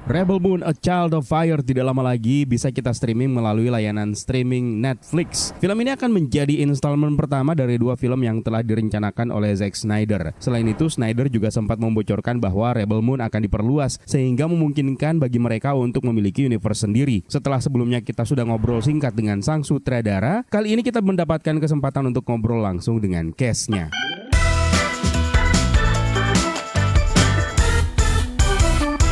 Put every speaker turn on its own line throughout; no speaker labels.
Rebel Moon, A Child of Fire tidak lama lagi bisa kita streaming melalui layanan streaming Netflix. Film ini akan menjadi installment pertama dari 2 film yang telah direncanakan oleh Zack Snyder. Selain itu, Snyder juga sempat membocorkan bahwa Rebel Moon akan diperluas sehingga memungkinkan bagi mereka untuk memiliki universe sendiri. Setelah sebelumnya kita sudah ngobrol singkat dengan sang sutradara, kali ini kita mendapatkan kesempatan untuk ngobrol langsung dengan cast-nya.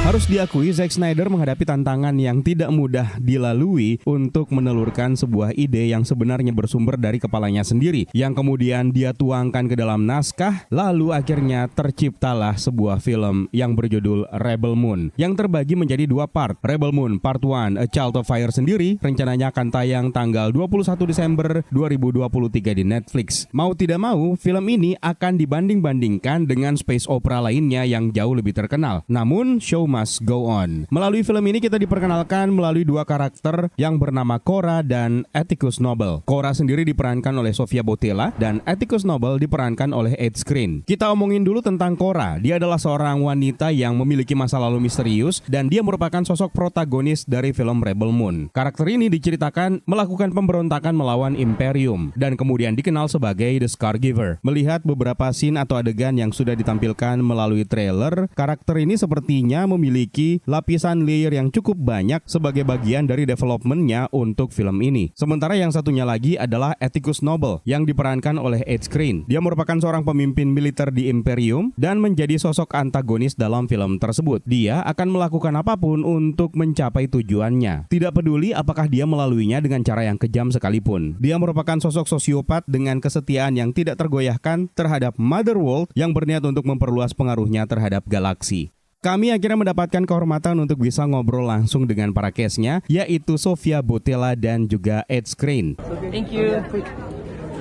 Harus diakui, Zack Snyder menghadapi tantangan yang tidak mudah dilalui untuk menelurkan sebuah ide yang sebenarnya bersumber dari kepalanya sendiri, yang kemudian dia tuangkan ke dalam naskah, lalu akhirnya terciptalah sebuah film yang berjudul Rebel Moon, yang terbagi menjadi 2 part. Rebel Moon Part 1, A Child of Fire sendiri rencananya akan tayang tanggal 21 Desember 2023 di Netflix. Mau tidak mau, film ini akan dibanding-bandingkan dengan space opera lainnya yang jauh lebih terkenal. Namun, show must go on. Melalui film ini kita diperkenalkan melalui 2 karakter yang bernama Kora dan Atticus Noble. Kora sendiri diperankan oleh Sofia Boutella dan Atticus Noble diperankan oleh Ed Skrein. Kita omongin dulu tentang Kora. Dia adalah seorang wanita yang memiliki masa lalu misterius dan dia merupakan sosok protagonis dari film Rebel Moon. Karakter ini diceritakan melakukan pemberontakan melawan Imperium dan kemudian dikenal sebagai The Scar Giver. Melihat beberapa scene atau adegan yang sudah ditampilkan melalui trailer, karakter ini sepertinya memiliki lapisan layer yang cukup banyak sebagai bagian dari developmentnya untuk film ini. Sementara yang satunya lagi adalah Atticus Noble yang diperankan oleh Ed Skrein. Dia merupakan seorang pemimpin militer di Imperium dan menjadi sosok antagonis dalam film tersebut. Dia akan melakukan apapun untuk mencapai tujuannya. Tidak peduli apakah dia melaluinya dengan cara yang kejam sekalipun. Dia merupakan sosok sosiopat dengan kesetiaan yang tidak tergoyahkan terhadap Mother World yang berniat untuk memperluas pengaruhnya terhadap galaksi. Kami akhirnya mendapatkan kehormatan untuk bisa ngobrol langsung dengan para cast-nya, yaitu Sofia Boutella dan juga Ed Skrein.
Thank you.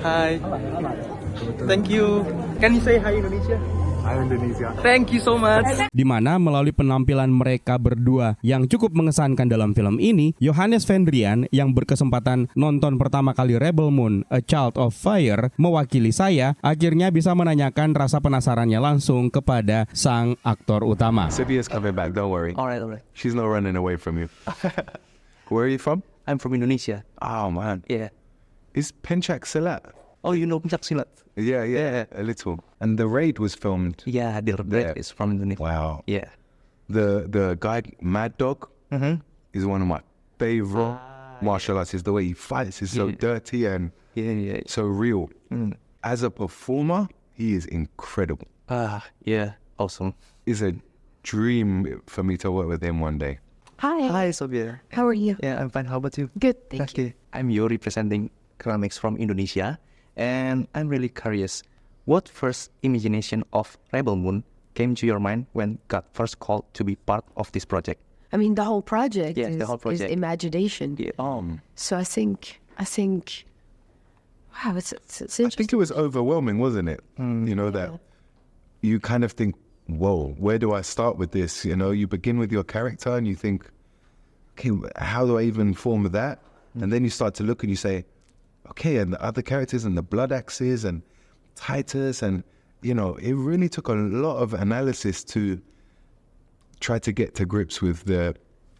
Hi. Thank you. Can you say hi Indonesia?
Hi Indonesia.
Thank you so much.
Di mana melalui penampilan mereka berdua yang cukup mengesankan dalam film ini, Johannes Vendrian yang berkesempatan nonton pertama kali Rebel Moon, A Child of Fire, mewakili saya, akhirnya bisa menanyakan rasa penasarannya langsung kepada sang aktor utama.
Sofia's coming back, don't worry.
Alright.
She's not running away from you. Where are you from?
I'm from Indonesia.
Oh man.
Yeah.
Is Pencak Silat?
Oh, you know Pencak Silat?
Yeah, a little. And the raid was filmed.
Yeah, the red is from Indonesia.
Wow.
Yeah.
The guy Mad Dog is one of my favorite martial arts. Is the way he fights is so dirty and so real. As a performer, he is incredible.
Yeah, awesome.
It's a dream for me to work with him one day.
Hi, Sofia.
How are you?
Yeah, I'm fine. How about you?
Good, thank you.
I'm Yo representing keramagz from Indonesia, and I'm really curious. What first imagination of Rebel Moon came to your mind when God first called to be part of this project?
I mean, the whole project,
Yes,
is,
the whole project.
is imagination.
Yeah.
So I think, wow, it's
I think
interesting.
it was overwhelming, wasn't it? You know, that you kind of think, whoa, where do I start with this? You know, you begin with your character and you think, okay, how do I even form that? And then you start to look and you say, okay, and the other characters and the blood axes and Titus, and, you know, it really took a lot of analysis to try to get to grips with the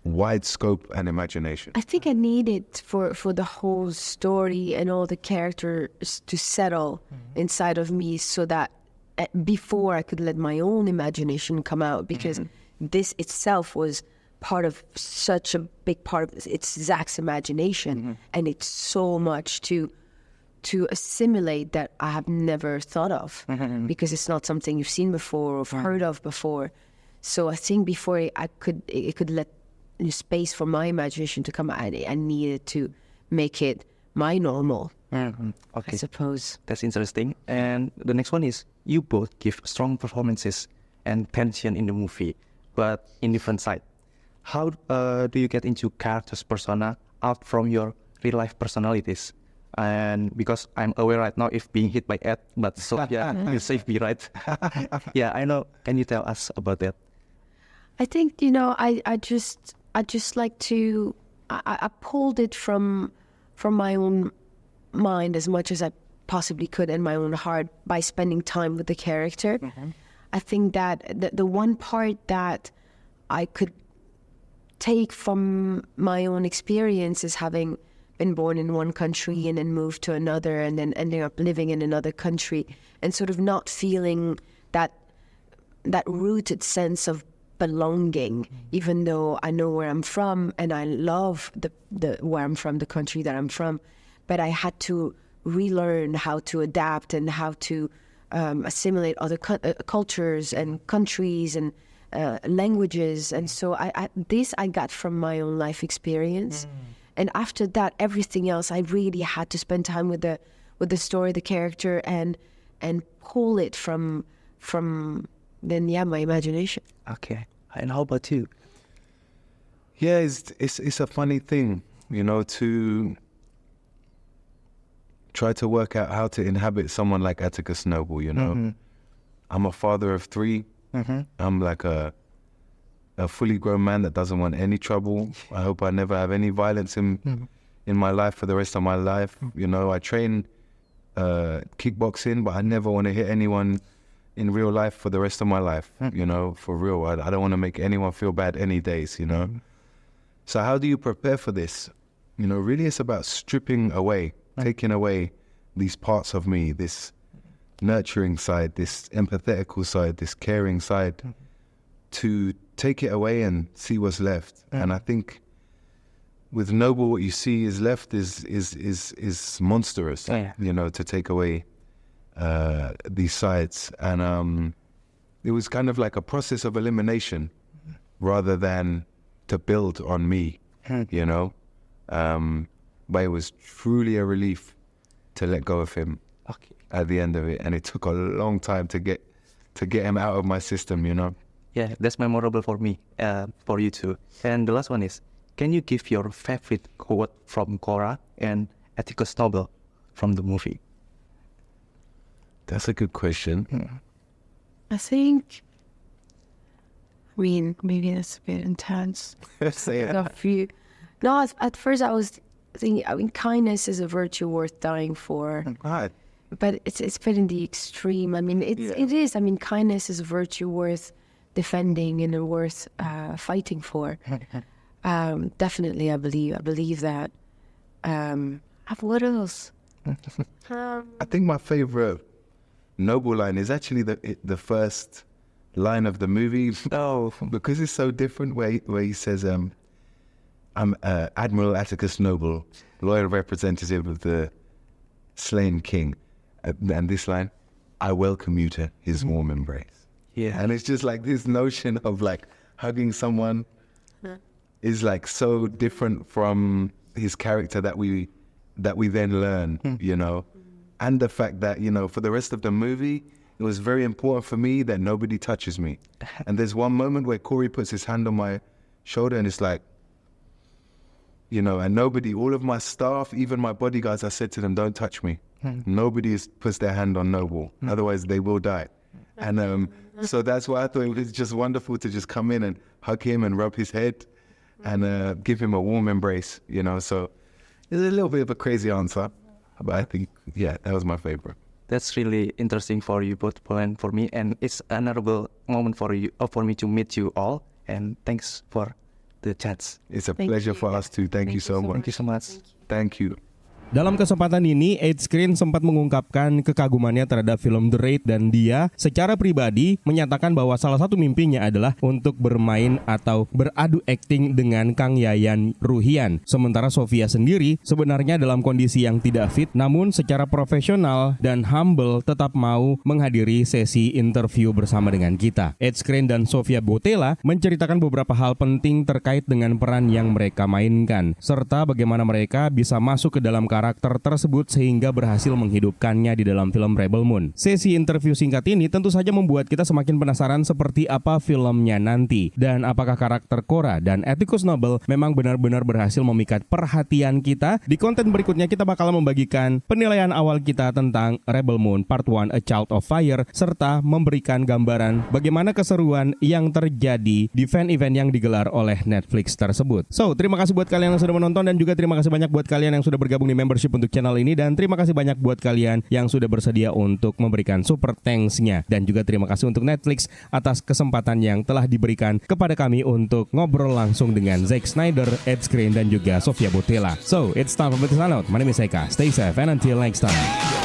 wide scope and imagination.
I think I need it for the whole story and all the characters to settle inside of me so that before I could let my own imagination come out, because this itself was part of such a big part of it's Zach's imagination, and it's so much to assimilate that I have never thought of, because it's not something you've seen before or heard of before. So I think before it could let space for my imagination to come out, I needed to make it my normal, I
Okay,
suppose.
that's interesting. And the next one is, you both give strong performances and tension in the movie, but in different side. How do you get into characters' persona out from your real life personalities? And because I'm aware right now if being hit by Ed, but Sofia, you saved me, right? Yeah, I know. Can you tell us about that?
I think, I just like to, I pulled it from my own mind as much as I possibly could in my own heart by spending time with the character. I think that the one part that I could take from my own experiences, having been born in one country and then moved to another and then ending up living in another country, and sort of not feeling that rooted sense of belonging, even though I know where I'm from and I love the where I'm from, the country that I'm from, but I had to relearn how to adapt and how to assimilate other cultures and countries and languages. And so I got from my own life experience. And after that, everything else, I really had to spend time with the story, the character, and pull it from my imagination.
Okay. And how about you?
Yeah, it's a funny thing, you know, to try to work out how to inhabit someone like Atticus Noble, you know. I'm a father of 3. I'm like a fully grown man that doesn't want any trouble. I hope I never have any violence in my life for the rest of my life. You know, I train kickboxing, but I never want to hit anyone in real life for the rest of my life, you know, for real. I don't want to make anyone feel bad any days, you know. So how do you prepare for this? You know, really it's about stripping away, taking away these parts of me, this nurturing side, this empathetical side, this caring side, to take it away and see what's left. And I think with Noble, what you see is left is monstrous, you know, to take away these sides. And it was kind of like a process of elimination rather than to build on me, you know. But it was truly a relief to let go of him at the end of it. And it took a long time to get him out of my system, you know.
Yeah, that's memorable for me, for you too. And the last one is, can you give your favorite quote from Kora and Atticus Noble from the movie?
That's a good question.
I think, I mean, maybe that's a bit intense.
Say it.
A few. No, at first I was thinking, I mean, kindness is a virtue worth dying for.
Right.
But it's been in the extreme. I mean, it is. I mean, kindness is a virtue worth defending and worth fighting for. Definitely, I believe that. What else?
I think my favorite Noble line is actually the first line of the movie.
Oh,
Because it's so different, where he says, I'm Admiral Atticus Noble, loyal representative of the slain king. And this line, I welcome you to his warm embrace.
yeah.
And it's just like this notion of like hugging someone is like so different from his character that we then learn, you know. And the fact that, you know, for the rest of the movie, it was very important for me that nobody touches me. And there's one moment where Corey puts his hand on my shoulder and it's like, you know, and all of my staff, even my bodyguards, I said to them, don't touch me. Nobody puts their hand on Noble, otherwise they will die. And so that's why I thought it was just wonderful to just come in and hug him and rub his head and give him a warm embrace, you know. So it's a little bit of a crazy answer, but I think, yeah, that was my favorite.
That's really interesting for you both and for me, and it's an honorable moment for me to meet you all. And thanks for the chats.
It's a
Thank
pleasure
you.
for us too. Thank you so much.
Thank you so much.
Thank you.
Dalam kesempatan ini, Ed Skrein sempat mengungkapkan kekagumannya terhadap film The Raid dan dia secara pribadi menyatakan bahwa salah satu mimpinya adalah untuk bermain atau beradu akting dengan Kang Yayan Ruhian. Sementara Sofia sendiri sebenarnya dalam kondisi yang tidak fit, namun secara profesional dan humble tetap mau menghadiri sesi interview bersama dengan kita. Ed Skrein dan Sofia Boutella menceritakan beberapa hal penting terkait dengan peran yang mereka mainkan, serta bagaimana mereka bisa masuk ke dalam karakter tersebut sehingga berhasil menghidupkannya di dalam film Rebel Moon. Sesi interview singkat ini tentu saja membuat kita semakin penasaran seperti apa filmnya nanti dan apakah karakter Kora dan Atticus Noble memang benar-benar berhasil memikat perhatian kita. Di konten berikutnya kita bakal membagikan penilaian awal kita tentang Rebel Moon Part 1 A Child of Fire serta memberikan gambaran bagaimana keseruan yang terjadi di fan event yang digelar oleh Netflix tersebut. So, terima kasih buat kalian yang sudah menonton dan juga terima kasih banyak buat kalian yang sudah bergabung di membership untuk channel ini. Dan terima kasih banyak buat kalian yang sudah bersedia untuk memberikan super thanks-nya. Dan juga terima kasih untuk Netflix atas kesempatan yang telah diberikan kepada kami untuk ngobrol langsung dengan Ed Skrein, Ed Skrein, dan juga Sofia Boutella. So, it's time for me to sign out. My name is Eka. Stay safe and until next time.